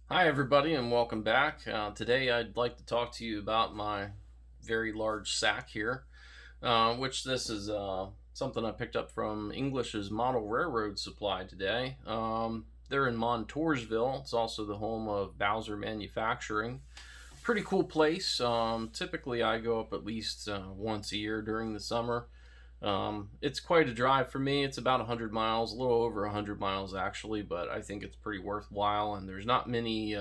Hi, everybody, and welcome back. Today, I'd like to talk to you about my very large sack here, which this is something I picked up from English's Model Railroad Supply today. They're in Montoursville. It's also the home of Bowser Manufacturing. Pretty cool place. Typically, I go up at least once a year during the summer. It's quite a drive for me. It's about 100 miles, a little over 100 miles actually, but I think it's pretty worthwhile. And there's not many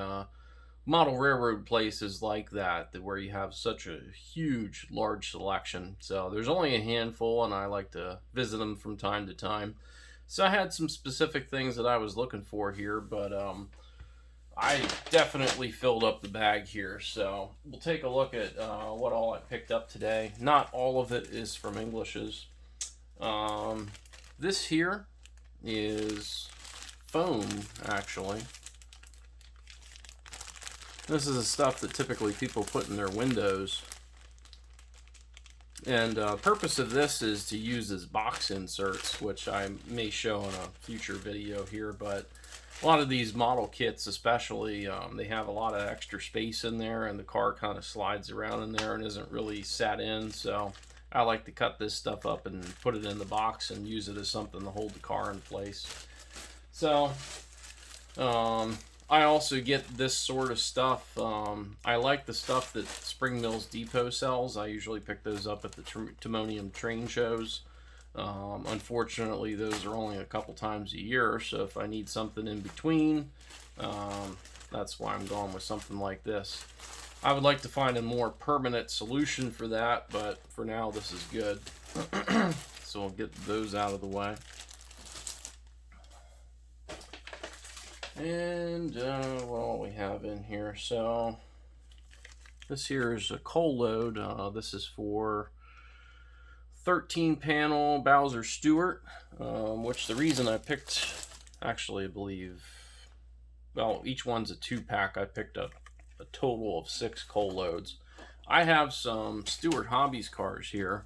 model railroad places like that where you have such a huge, large selection. So there's only a handful, and I like to visit them from time to time. So I had some specific things that I was looking for here, but I definitely filled up the bag here. So we'll take a look at what all I picked up today. Not all of it is from English's. Um, this here is foam, actually. This is the stuff that typically people put in their windows. And purpose of this is to use as box inserts, which I may show in a future video here. But a lot of these model kits, especially, they have a lot of extra space in there, and the car kind of slides around in there and isn't really set in. So I like to cut this stuff up and put it in the box and use it as something to hold the car in place. So I also get this sort of stuff. I like the stuff that Spring Mills Depot sells. I usually pick those up at the Timonium train shows. Unfortunately, those are only a couple times a year, so if I need something in between, that's why I'm going with something like this. I would like to find a more permanent solution for that, but for now, this is good. So we'll get those out of the way. And what we have in here. So this here is a coal load. This is for 13 panel Bowser Stewart, which the reason I picked, actually I believe, well, each one's a 2-pack. I picked up a total of 6 coal loads. I have some Stewart Hobbies cars here.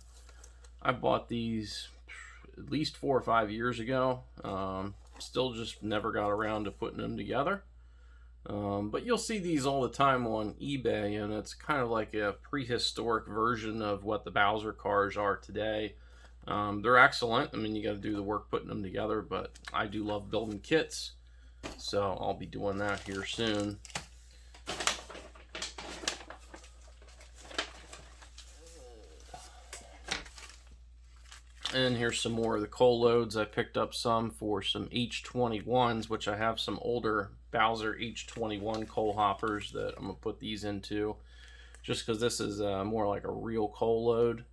I bought these at least 4 or 5 years ago. Still just never got around to putting them together. But you'll see these all the time on eBay, and it's kind of like a prehistoric version of what the Bowser cars are today. They're excellent. I mean, you got to do the work putting them together, but I do love building kits, so I'll be doing that here soon. And here's some more of the coal loads. I picked up some for some H21s, which I have some older Bowser H21 coal hoppers that I'm going to put these into, just because this is more like a real coal load.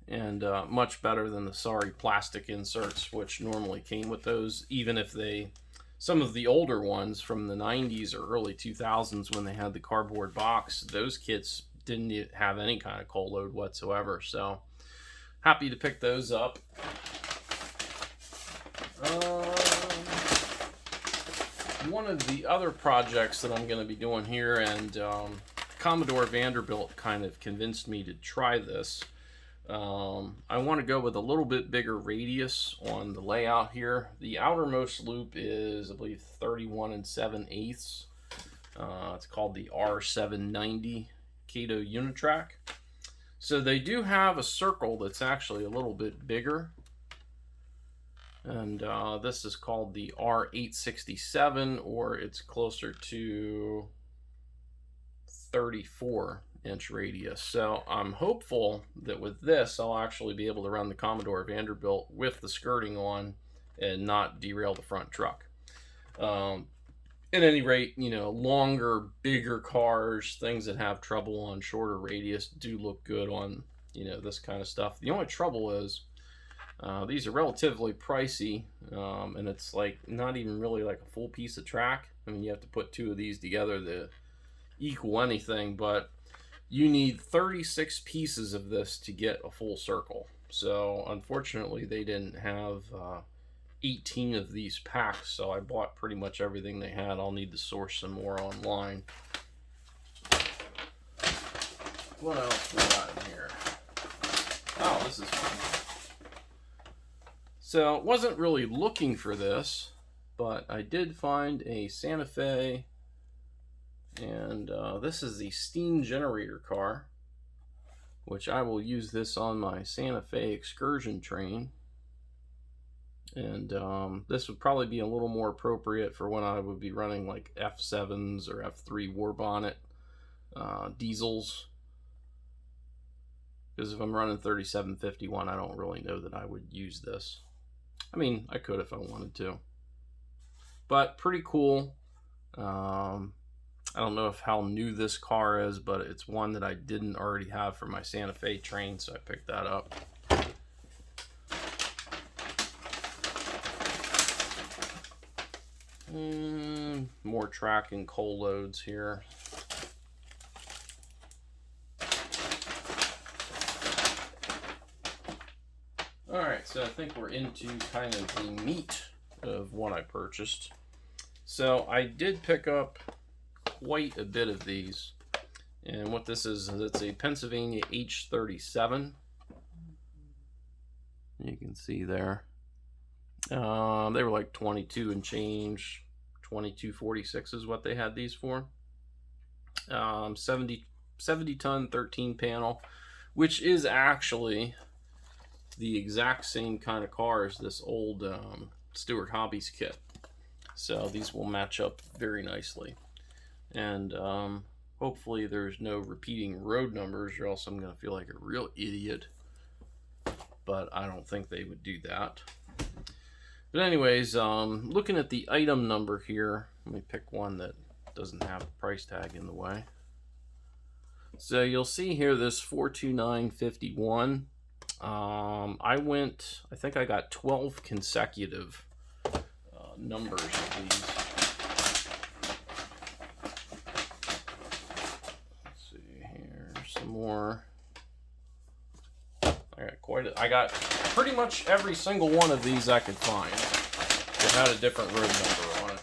And much better than the sorry plastic inserts, which normally came with those, even if some of the older ones from the 90s or early 2000s when they had the cardboard box, those kits didn't have any kind of coal load whatsoever. So happy to pick those up. One of the other projects that I'm going to be doing here, and Commodore Vanderbilt kind of convinced me to try this. I want to go with a little bit bigger radius on the layout here. The outermost loop is, I believe, 31 7/8. It's called the R790 Kato Unitrack. So they do have a circle that's actually a little bit bigger. And this is called the R867, or it's closer to 34-inch radius. So I'm hopeful that with this, I'll actually be able to run the Commodore Vanderbilt with the skirting on and not derail the front truck. At any rate, longer, bigger cars, things that have trouble on shorter radius do look good on, this kind of stuff. The only trouble is these are relatively pricey, and it's like not even really like a full piece of track. I mean, you have to put 2 of these together to equal anything, but you need 36 pieces of this to get a full circle. So unfortunately, they didn't have 18 of these packs, so I bought pretty much everything they had. I'll need to source some more online. What else we got in here? Oh, this is fun. So wasn't really looking for this, but I did find a Santa Fe, and this is the steam generator car, which I will use this on my Santa Fe excursion train. And this would probably be a little more appropriate for when I would be running like F7s or F3 Warbonnet diesels. Because if I'm running 3751, I don't really know that I would use this. I mean, I could if I wanted to. But pretty cool. I don't know how new this car is, but it's one that I didn't already have for my Santa Fe train, so I picked that up. More track and coal loads here. Alright, so I think we're into kind of the meat of what I purchased. So I did pick up quite a bit of these. And what this is it's a Pennsylvania H37. You can see there. They were like 22 and change. 22.46 is what they had these for. 70 ton 13 panel, which is actually the exact same kind of car as this old Stewart Hobbies kit. So these will match up very nicely. And hopefully there's no repeating road numbers, or else I'm going to feel like a real idiot. But I don't think they would do that. But anyways, looking at the item number here, let me pick one that doesn't have a price tag in the way. So you'll see here this 429.51. I think I got 12 consecutive numbers of these. Let's see here, some more. I got pretty much every single one of these I could find that had a different road number on it.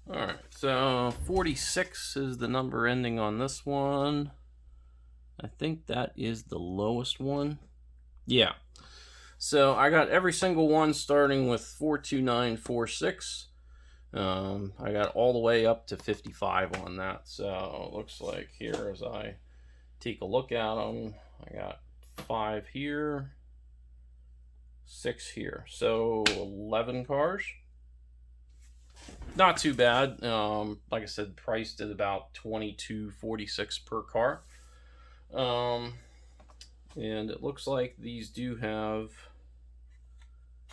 Alright, so 46 is the number ending on this one. I think that is the lowest one. Yeah. So I got every single one starting with 42946. I got all the way up to 55 on that. So it looks like here as I take a look at them, I got 5 here, 6 here. So 11 cars. Not too bad. Like I said, priced at about $22.46 per car. And it looks like these do have,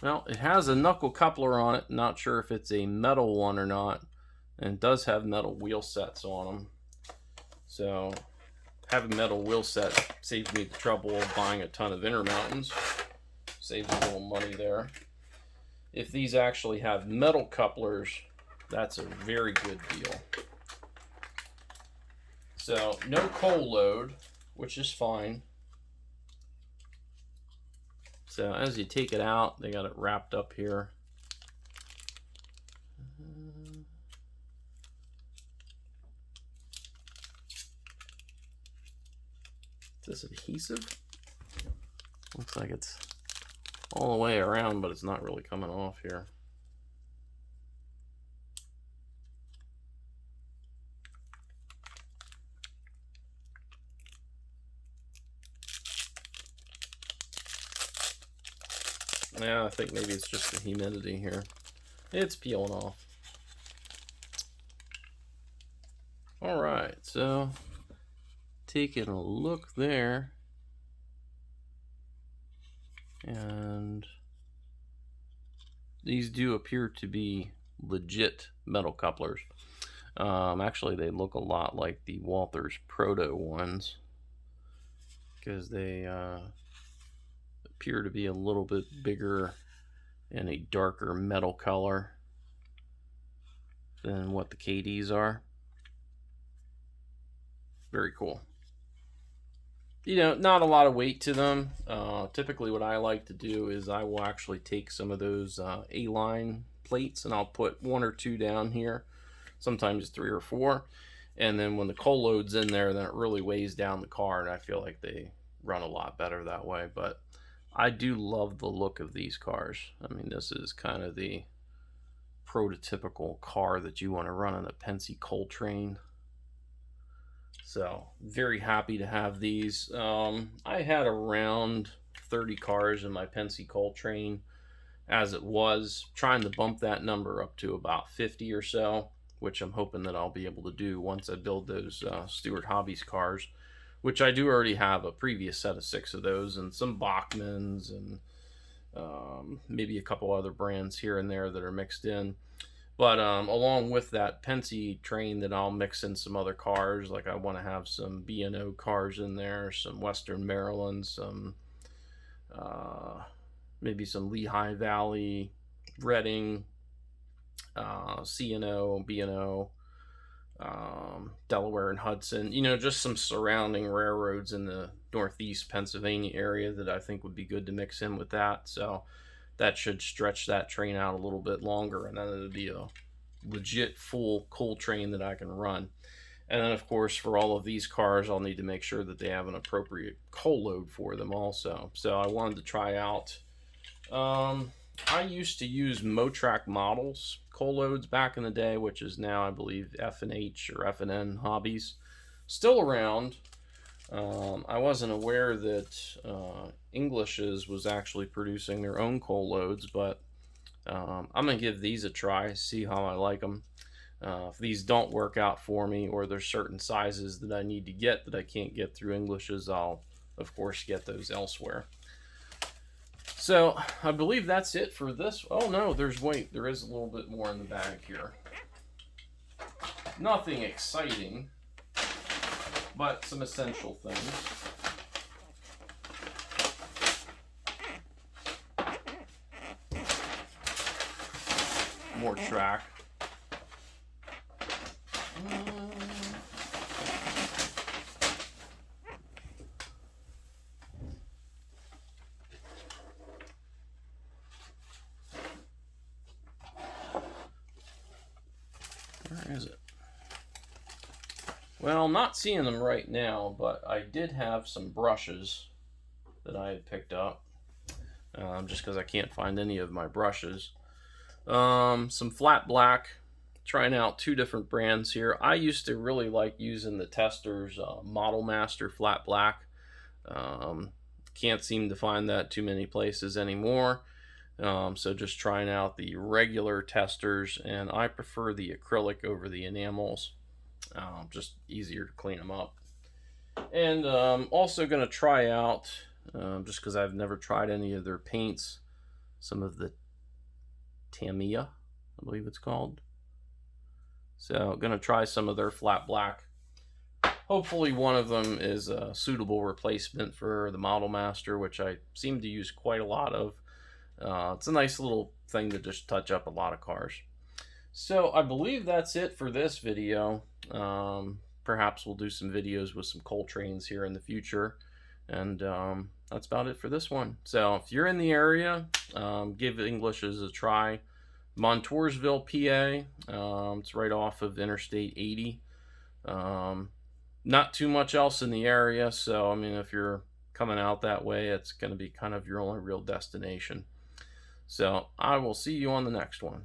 well, it has a knuckle coupler on it. Not sure if it's a metal one or not. And it does have metal wheel sets on them. So having metal wheel set saves me the trouble of buying a ton of Intermountains. Saves a little money there. If these actually have metal couplers, that's a very good deal. So no coal load, which is fine. So as you take it out, they got it wrapped up here. Is this adhesive? Looks like it's all the way around, but it's not really coming off here. Yeah, I think maybe it's just the humidity here. It's peeling off. Alright, so taking a look there. And these do appear to be legit metal couplers. Actually, they look a lot like the Walthers Proto ones, because they appear to be a little bit bigger and a darker metal color than what the KDs are. Very cool. You know, not a lot of weight to them. Typically, what I like to do is I will actually take some of those A-line plates and I'll put one or two down here, sometimes three or four. And then when the coal load's in there, then it really weighs down the car, and I feel like they run a lot better that way. But I do love the look of these cars. I mean, this is kind of the prototypical car that you want to run on a Penske coal train. So very happy to have these. I had around 30 cars in my Penske coal train as it was, trying to bump that number up to about 50 or so, which I'm hoping that I'll be able to do once I build those Stewart Hobbies cars, which I do already have a previous set of 6 of those, and some Bachmans, and maybe a couple other brands here and there that are mixed in. But along with that Penske train, that I'll mix in some other cars. Like I want to have some B&O cars in there, some Western Maryland, some maybe some Lehigh Valley, Reading, C&O, B&O, Delaware and Hudson. You know, just some surrounding railroads in the Northeast Pennsylvania area that I think would be good to mix in with that. So that should stretch that train out a little bit longer, and then it'll be a legit full coal train that I can run. And then, of course, for all of these cars, I'll need to make sure that they have an appropriate coal load for them also. So I wanted to try out, I used to use Motrac Models coal loads back in the day, which is now, I believe, F&H or F&N Hobbies. Still around. I wasn't aware that English's was actually producing their own coal loads, but I'm going to give these a try, see how I like them. If these don't work out for me, or there's certain sizes that I need to get that I can't get through English's, I'll, of course, get those elsewhere. So, I believe that's it for this. Oh, no, there is a little bit more in the bag here. Nothing exciting, but some essential things. More track. Where is it? Well, I'm not seeing them right now, but I did have some brushes that I had picked up, just because I can't find any of my brushes. Some flat black, trying out 2 different brands here. I used to really like using the Testors Model Master flat black. Can't seem to find that too many places anymore. So just trying out the regular Testors, and I prefer the acrylic over the enamels. Just easier to clean them up. And also going to try out, just because I've never tried any of their paints, some of the Tamiya, I believe it's called. So going to try some of their flat black. Hopefully one of them is a suitable replacement for the Model Master, which I seem to use quite a lot of. It's a nice little thing to just touch up a lot of cars. So I believe that's it for this video. Perhaps we'll do some videos with some coal trains here in the future. And that's about it for this one. So if you're in the area, give English's a try. Montoursville, PA. It's right off of Interstate 80. Not too much else in the area. So, I mean, if you're coming out that way, it's going to be kind of your only real destination. So I will see you on the next one.